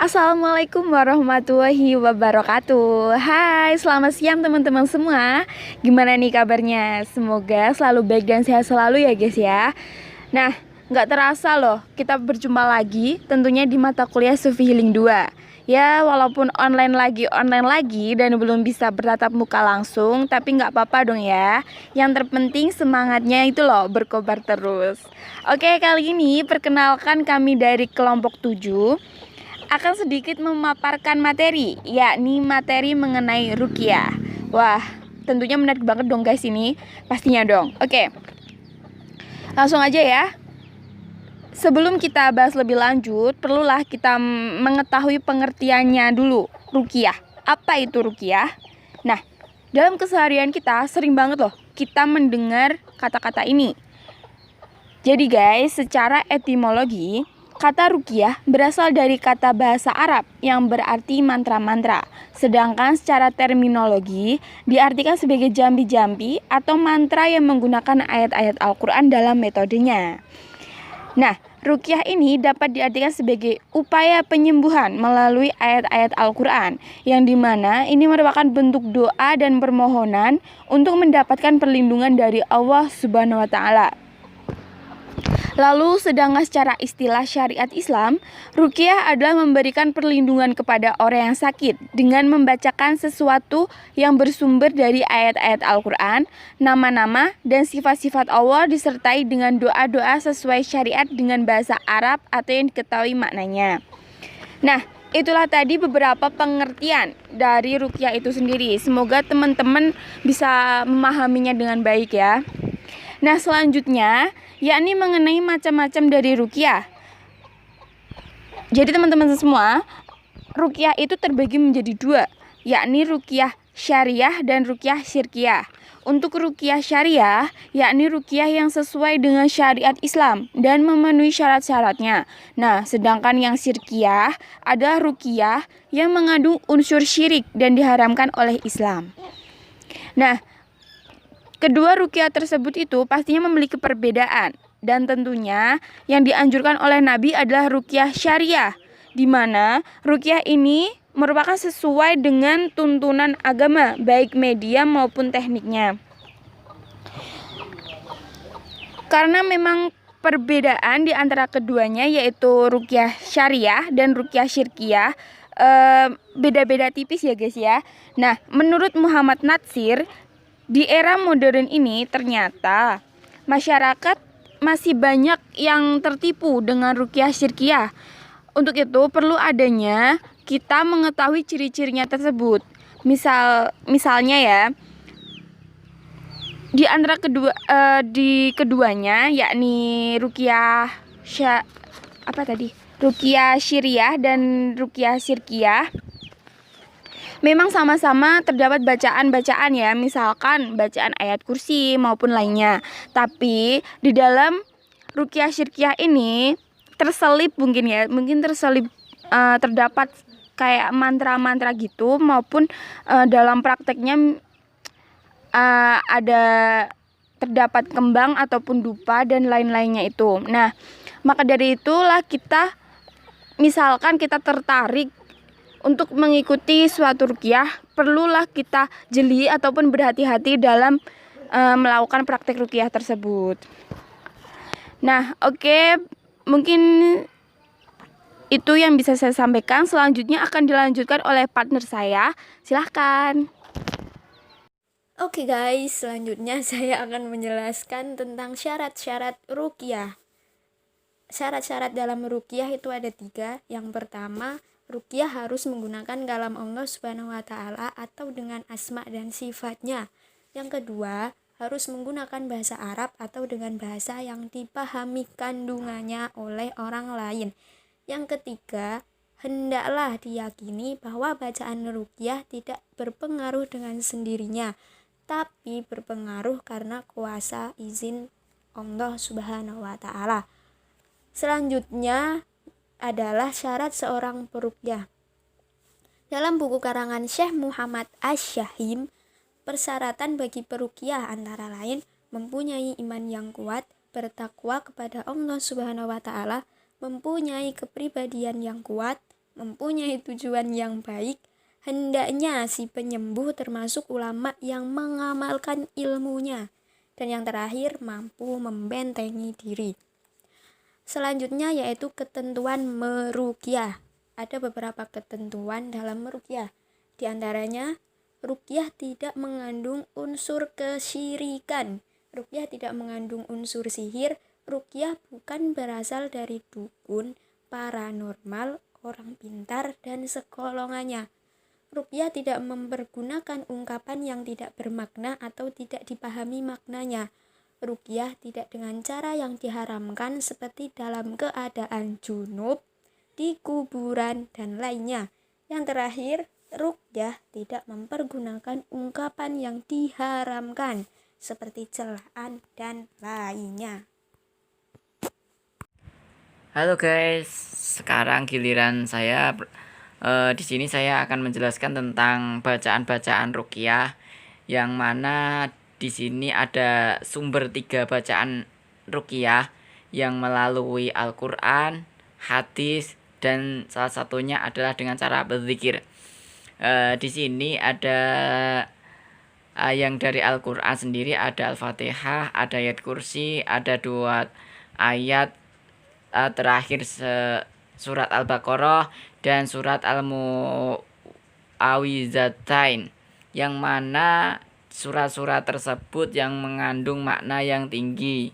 Assalamualaikum warahmatullahi wabarakatuh. Hai, selamat siang teman-teman semua. Gimana nih kabarnya? Semoga selalu baik dan sehat selalu ya guys ya. Nah, nggak terasa loh kita berjumpa lagi tentunya di mata kuliah Sufi Healing 2. Ya, walaupun online lagi dan belum bisa bertatap muka langsung, tapi nggak apa-apa dong ya. Yang terpenting semangatnya itu loh berkobar terus. Oke, kali ini perkenalkan kami dari kelompok 7 akan sedikit memaparkan materi, yakni materi mengenai ruqyah. Wah, tentunya menarik banget dong guys ini, pastinya dong. Oke, langsung aja ya. Sebelum kita bahas lebih lanjut, perlulah kita mengetahui pengertiannya dulu. Ruqyah, apa itu ruqyah? Nah, dalam keseharian kita sering banget loh kita mendengar kata-kata ini. Jadi guys, secara etimologi, kata ruqyah berasal dari kata bahasa Arab yang berarti mantra-mantra. Sedangkan secara terminologi diartikan sebagai jampi-jampi atau mantra yang menggunakan ayat-ayat Al-Quran dalam metodenya. Nah, ruqyah ini dapat diartikan sebagai upaya penyembuhan melalui ayat-ayat Al-Quran, yang dimana ini merupakan bentuk doa dan permohonan untuk mendapatkan perlindungan dari Allah Subhanahu wa Ta'ala. Lalu sedangkan secara istilah syariat Islam, ruqyah adalah memberikan perlindungan kepada orang yang sakit dengan membacakan sesuatu yang bersumber dari ayat-ayat Al-Quran, nama-nama dan sifat-sifat Allah disertai dengan doa-doa sesuai syariat dengan bahasa Arab atau yang diketahui maknanya. Nah, itulah tadi beberapa pengertian dari ruqyah itu sendiri. Semoga teman-teman bisa memahaminya dengan baik ya. Nah, selanjutnya yakni mengenai macam-macam dari ruqyah. Jadi teman-teman semua, ruqyah itu terbagi menjadi dua, yakni ruqyah syariah dan ruqyah syirkiyah. Untuk ruqyah syariah, yakni ruqyah yang sesuai dengan syariat Islam dan memenuhi syarat-syaratnya. Nah, sedangkan yang syirkiyah adalah ruqyah yang mengandung unsur syirik dan diharamkan oleh Islam. Nah, kedua ruqyah tersebut itu pastinya memiliki perbedaan, dan tentunya yang dianjurkan oleh Nabi adalah ruqyah syariah, di mana ruqyah ini merupakan sesuai dengan tuntunan agama, baik media maupun tekniknya. Karena memang perbedaan di antara keduanya yaitu ruqyah syariah dan ruqyah syirkiyah beda-beda tipis ya guys ya. Nah, menurut Muhammad Natsir, di era modern ini ternyata masyarakat masih banyak yang tertipu dengan ruqyah syirkiyah. Untuk itu perlu adanya kita mengetahui ciri-cirinya tersebut. Misalnya ya, di antara keduanya yakni ruqyah syariah dan ruqyah syirkiyah, memang sama-sama terdapat bacaan-bacaan ya, misalkan bacaan ayat kursi maupun lainnya. Tapi di dalam ruqyah syirkiyah ini terselip terdapat kayak mantra-mantra gitu, maupun dalam prakteknya ada terdapat kembang ataupun dupa dan lain-lainnya itu. Nah, maka dari itulah misalkan kita tertarik untuk mengikuti suatu ruqyah, perlulah kita jeli ataupun berhati-hati dalam melakukan praktek ruqyah tersebut. Nah, oke, mungkin itu yang bisa saya sampaikan. Selanjutnya akan dilanjutkan oleh partner saya. Silahkan. Oke guys, selanjutnya saya akan menjelaskan tentang syarat-syarat ruqyah. Syarat-syarat dalam ruqyah itu ada 3. Yang pertama, ruqyah harus menggunakan kalam Allah Subhanahu wa Ta'ala atau dengan asma dan sifatnya. Yang kedua, harus menggunakan bahasa Arab atau dengan bahasa yang dipahami kandungannya oleh orang lain. Yang ketiga, hendaklah diyakini bahwa bacaan ruqyah tidak berpengaruh dengan sendirinya, tapi berpengaruh karena kuasa izin Allah Subhanahu wa Ta'ala. Selanjutnya adalah syarat seorang peruqyah. Dalam buku karangan Syekh Muhammad Asy-Syahim, persyaratan bagi peruqyah antara lain mempunyai iman yang kuat, bertakwa kepada Allah Subhanahu wa Ta'ala, mempunyai kepribadian yang kuat, mempunyai tujuan yang baik, hendaknya si penyembuh termasuk ulama yang mengamalkan ilmunya. Dan yang terakhir, mampu membentengi diri. Selanjutnya yaitu ketentuan meruqyah. Ada beberapa ketentuan dalam meruqyah. Di antaranya, ruqyah tidak mengandung unsur kesyirikan. Ruqyah tidak mengandung unsur sihir. Ruqyah bukan berasal dari dukun, paranormal, orang pintar, dan sekolongannya. Ruqyah tidak mempergunakan ungkapan yang tidak bermakna atau tidak dipahami maknanya. Ruqyah tidak dengan cara yang diharamkan seperti dalam keadaan junub, di kuburan, dan lainnya. Yang terakhir, ruqyah tidak mempergunakan ungkapan yang diharamkan seperti celaan dan lainnya. Halo guys, sekarang giliran saya. Di sini saya akan menjelaskan tentang bacaan-bacaan ruqyah, yang mana di sini ada sumber 3 bacaan ruqyah yang melalui Al-Quran, hadis, dan salah satunya adalah dengan cara berzikir. Di sini ada yang dari Al-Quran sendiri, ada Al-Fatihah, ada ayat kursi, ada 2 ayat terakhir surat Al-Baqarah dan surat Al-Mu'awwizatain, yang mana surat-surat tersebut yang mengandung makna yang tinggi.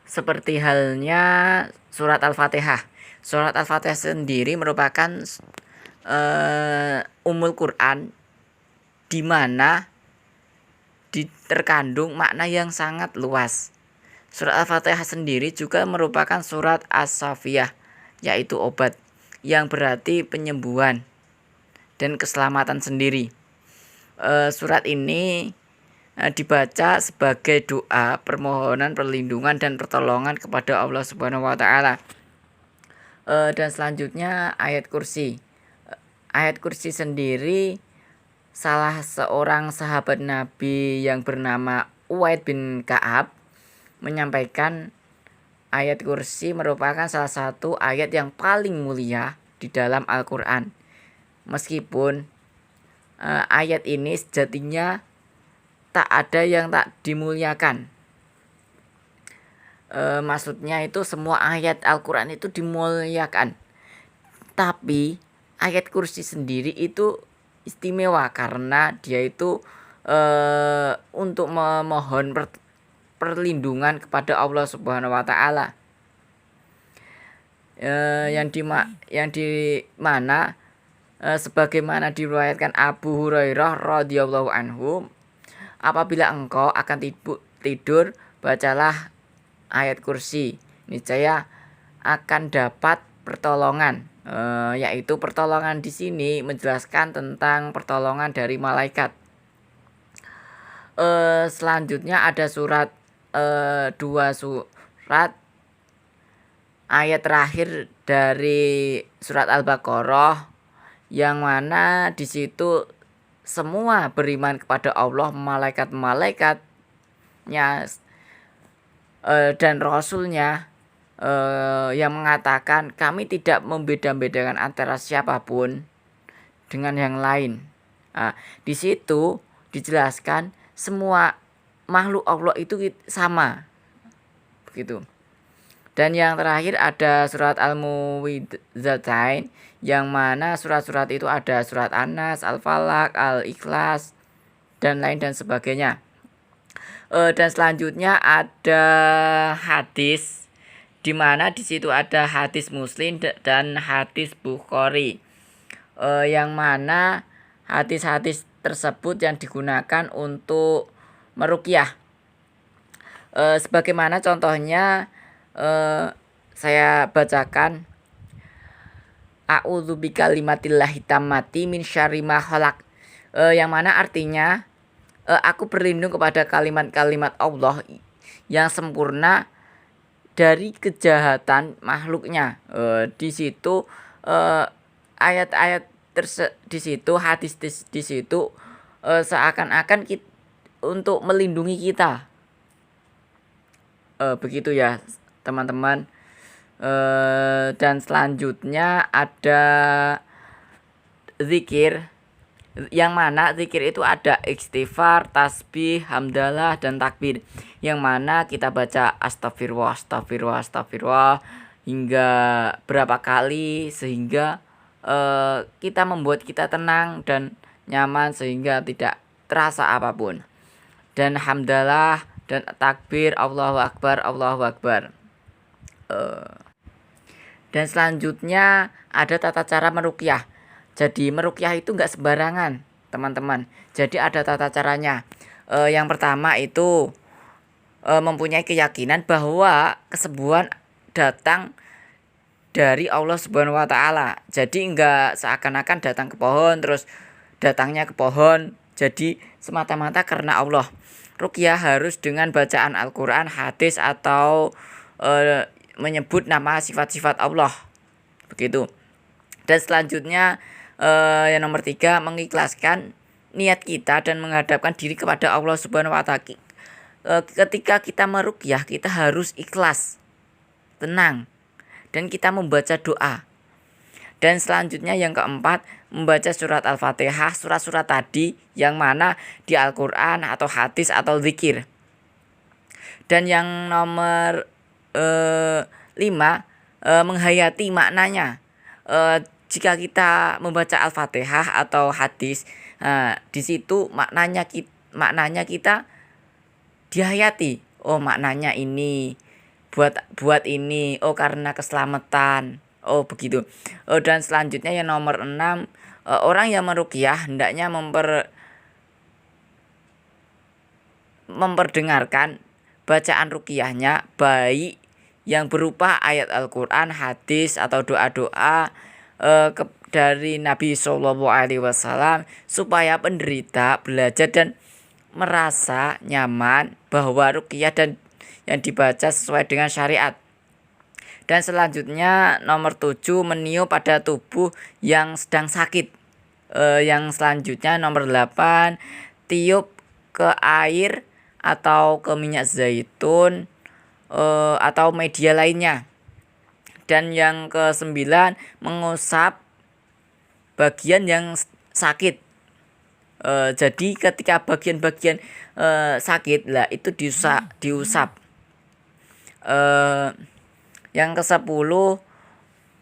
Seperti halnya surat Al-Fatihah. Surat Al-Fatihah sendiri merupakan Ummul Quran, di mana terkandung makna yang sangat luas. Surat Al-Fatihah sendiri juga merupakan surat as-safiyah, yaitu obat, yang berarti penyembuhan dan keselamatan sendiri. Surat ini dibaca sebagai doa permohonan perlindungan dan pertolongan kepada Allah Subhanahu wa taala. Dan selanjutnya ayat kursi. Ayat kursi sendiri salah seorang sahabat Nabi yang bernama Uwaid bin Ka'ab menyampaikan ayat kursi merupakan salah satu ayat yang paling mulia di dalam Al-Quran. Meskipun ayat ini sejatinya tak ada yang tak dimuliakan. Maksudnya itu semua ayat Al-Quran itu dimuliakan. Tapi ayat kursi sendiri itu istimewa karena dia itu untuk memohon perlindungan kepada Allah Subhanahu wa taala. Yang di mana sebagaimana diriwayatkan Abu Hurairah radhiyallahu anhu, apabila engkau akan tidur, bacalah ayat kursi, niscaya akan dapat pertolongan. Yaitu pertolongan di sini menjelaskan tentang pertolongan dari malaikat. Selanjutnya ada surat 2 surat ayat terakhir dari surat Al-Baqarah, yang mana di situ semua beriman kepada Allah, malaikat-malaikatnya dan rasulnya, yang mengatakan kami tidak membeda-bedakan antara siapapun dengan yang lain. Di situ dijelaskan semua makhluk Allah itu sama, begitu. Dan yang terakhir ada surat Al-Mu'awwizatain, yang mana surat-surat itu ada surat An-Nas, Al-Falaq, Al-Ikhlas, dan lain dan sebagainya. Dan selanjutnya ada hadis, di mana di situ ada hadis Muslim dan hadis Bukhari, yang mana hadis-hadis tersebut yang digunakan untuk meruqyah. Sebagaimana contohnya, saya bacakan A'udzu bikalimatillahi tammati min syarri ma khalaq, yang mana artinya aku berlindung kepada kalimat-kalimat Allah yang sempurna dari kejahatan makhluknya. Di situ ayat-ayat di situ, hadis di situ seakan-akan untuk melindungi kita. Begitu ya teman-teman. Dan selanjutnya ada zikir, yang mana zikir itu ada istighfar, tasbih, hamdalah, dan takbir, yang mana kita baca astagfirullah, astagfirullah, astagfirullah hingga berapa kali sehingga kita membuat kita tenang dan nyaman sehingga tidak terasa apapun. Dan hamdalah dan takbir, Allahu Akbar, Allahu Akbar. Dan selanjutnya ada tata cara meruqyah. Jadi meruqyah itu nggak sembarangan, teman-teman. Jadi ada tata caranya. Yang pertama itu mempunyai keyakinan bahwa kesembuhan datang dari Allah Subhanahu wa taala. Jadi nggak seakan-akan datang ke pohon terus datangnya ke pohon. Jadi semata-mata karena Allah. Ruqyah harus dengan bacaan Al-Qur'an, hadis atau menyebut nama sifat-sifat Allah. Begitu. Dan selanjutnya yang nomor 3, mengikhlaskan niat kita dan menghadapkan diri kepada Allah Subhanahu wa taala. Ketika kita meruqyah, kita harus ikhlas, tenang, dan kita membaca doa. Dan selanjutnya yang keempat, membaca surat Al-Fatihah, surat-surat tadi yang mana di Al-Qur'an atau hadis atau zikir. Dan yang nomor 5, menghayati maknanya. Jika kita membaca Al-Fatihah atau hadis, di situ maknanya kita dihayati. Oh, maknanya ini buat ini. Oh, karena keselamatan. Oh, begitu. Dan selanjutnya yang nomor 6, orang yang meruqyah hendaknya memperdengarkan bacaan ruqyahnya, baik yang berupa ayat Al-Qur'an, hadis atau doa-doa dari Nabi SAW, supaya penderita belajar dan merasa nyaman bahwa ruqyah dan yang dibaca sesuai dengan syariat. Dan selanjutnya nomor 7, meniup pada tubuh yang sedang sakit. Yang selanjutnya nomor 8, tiup ke air atau ke minyak zaitun atau media lainnya. Dan yang ke-9, mengusap bagian yang sakit. Jadi ketika bagian-bagian sakit lah itu diusap. Yang ke-10,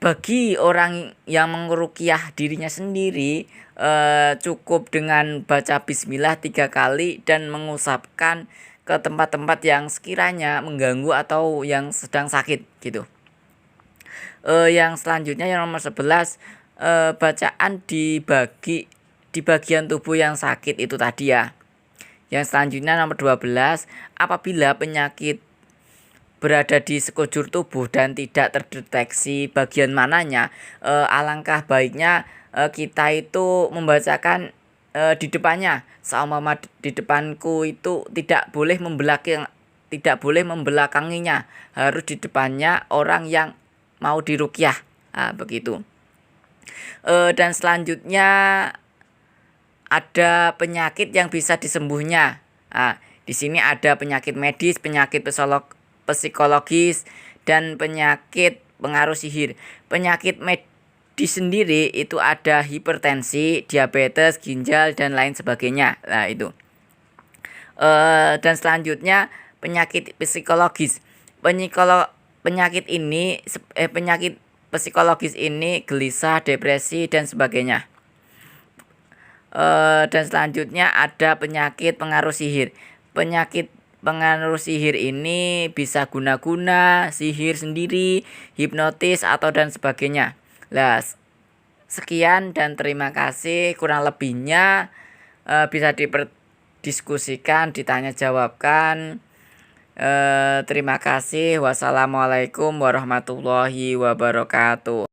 bagi orang yang meruqyah dirinya sendiri, cukup dengan baca bismillah 3 kali dan mengusapkan ke tempat-tempat yang sekiranya mengganggu atau yang sedang sakit gitu. Yang selanjutnya yang nomor 11, bacaan di bagian tubuh yang sakit itu tadi ya. Yang selanjutnya nomor 12, apabila penyakit berada di sekujur tubuh dan tidak terdeteksi bagian mananya, alangkah baiknya kita itu membacakan di depannya. Seumpama di depanku itu tidak boleh membelakanginya, harus di depannya orang yang mau diruqyah. Begitu. Dan selanjutnya ada penyakit yang bisa disembuhnya. Di sini ada penyakit medis, penyakit psikologis, dan penyakit pengaruh sihir. Penyakit medis sendiri itu ada hipertensi, diabetes, ginjal, dan lain sebagainya. Nah itu. Dan selanjutnya penyakit psikologis. Penyakit psikologis ini gelisah, depresi, dan sebagainya. Dan selanjutnya ada penyakit pengaruh sihir. Penyakit pengaruh sihir ini bisa guna-guna, sihir sendiri, hipnotis, atau dan sebagainya. Sekian dan terima kasih. Kurang lebihnya bisa didiskusikan, ditanya jawabkan. Terima kasih. Wassalamualaikum warahmatullahi wabarakatuh.